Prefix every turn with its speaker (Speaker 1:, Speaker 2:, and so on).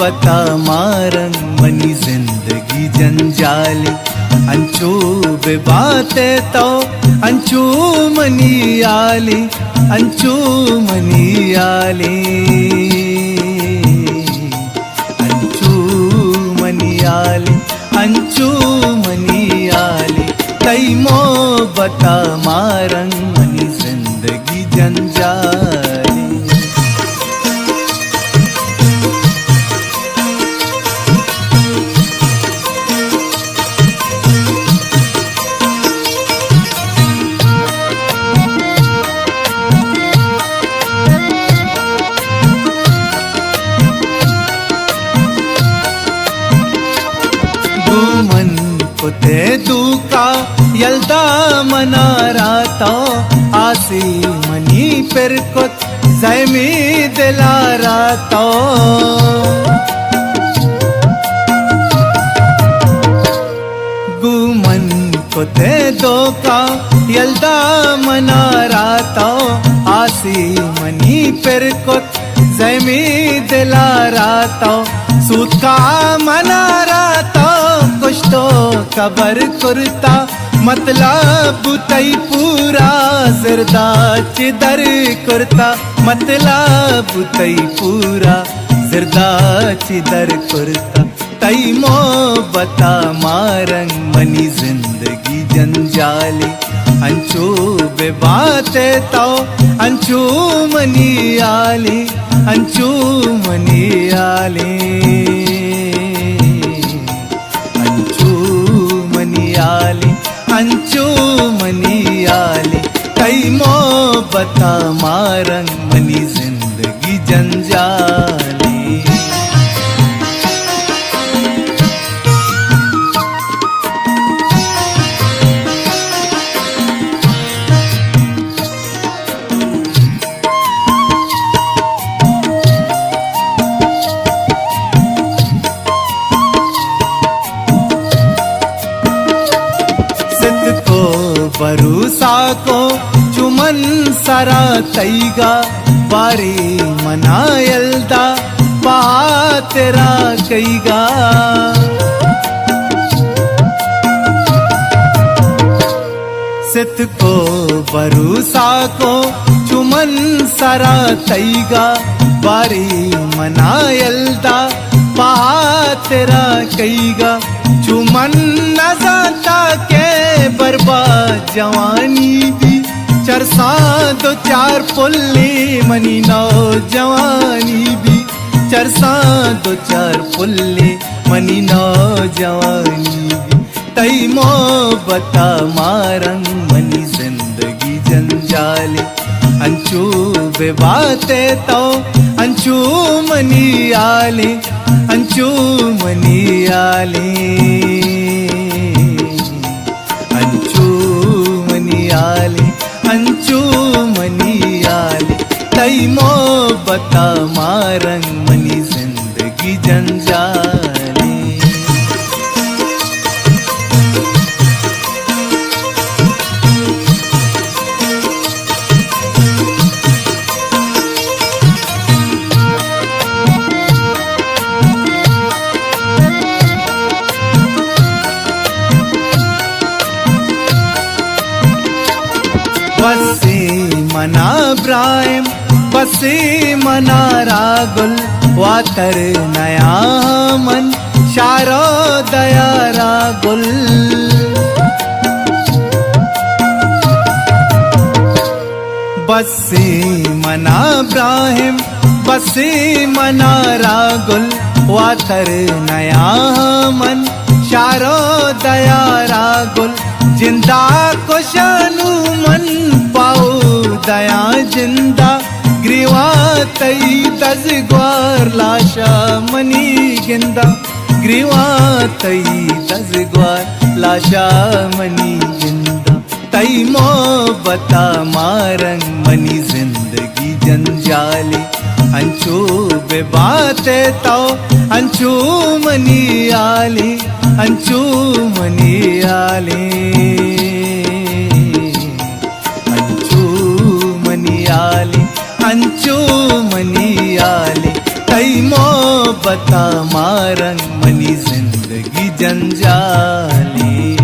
Speaker 1: बता मारंग मनी जिंदगी जंजाली अंचू बातें तो अंचू मनी आली अंचू मनी आली अंचू मनी आली अंचू मनी आली कई मो बता मारंग मनी जिंदगी जंजाली। मन पुते दूका यल्दा मनाराता आसी मनी पर कुत ज़ैमी दिलाराता गुमन पुते दूका यल्दा मनाराता आसी मनी पर कुत ज़ैमी दिलाराता सूत का मनाराता कुछ तो खबर कुर्ता मतलब तई पूरा जिरदा चिदर कुर्ता मतलब तई पूरा जिरदा चिदर कुर्ता तई मो बता मारंग मनी जिंदगी जंजाली अंचू बातें तो अंचू मनी आली अंचू मनी आली अंचू मनी आली कई मो बता मारंग मनी जिंदगी जंजाली। भरोसा को चुमन सरा तईगा बारी मनायलदा बा तेरा कईगा सित को भरोसा को चुमन सरा तईगा बारी मनायलदा बा तेरा कईगा चुमन न जाता के बर्बाद जवानी भी चरसा दो चार पुल्ले मनी नौजवानी भी चरसा दो चार पुल्ले मनी नौजवानी भी तई मो बता मारंग मनी जिंदगी जंजाली अंचू बातें तो अंचू मनी आली अंचू मनी आली अंचू मनी आली तई मो बता मारंग मनी जिंदगी जंजाली। बसे मना ब्राहिम बसे मना रागुल वातर नया मन शारो दया रागुल बसे मना ब्राहिम बसे मना रागुल वातर नया मन शारो दया रागुल जिंदा को शानू मन पाओ दया जिंदा ग्रीवा तई दजग्वार लाशा मनी गिंदा ग्रीवा तई दजग्वार लाशा मनी गिंदा तई मो बता मारंग मनी जिंदगी जंजाली अंचू बातें तो अंचू मनी आली अंचू मनी आली अंचू मनी आली अंचू मनी आली कई मो मोहब्बता मारंग मनी जिंदगी जंजाली।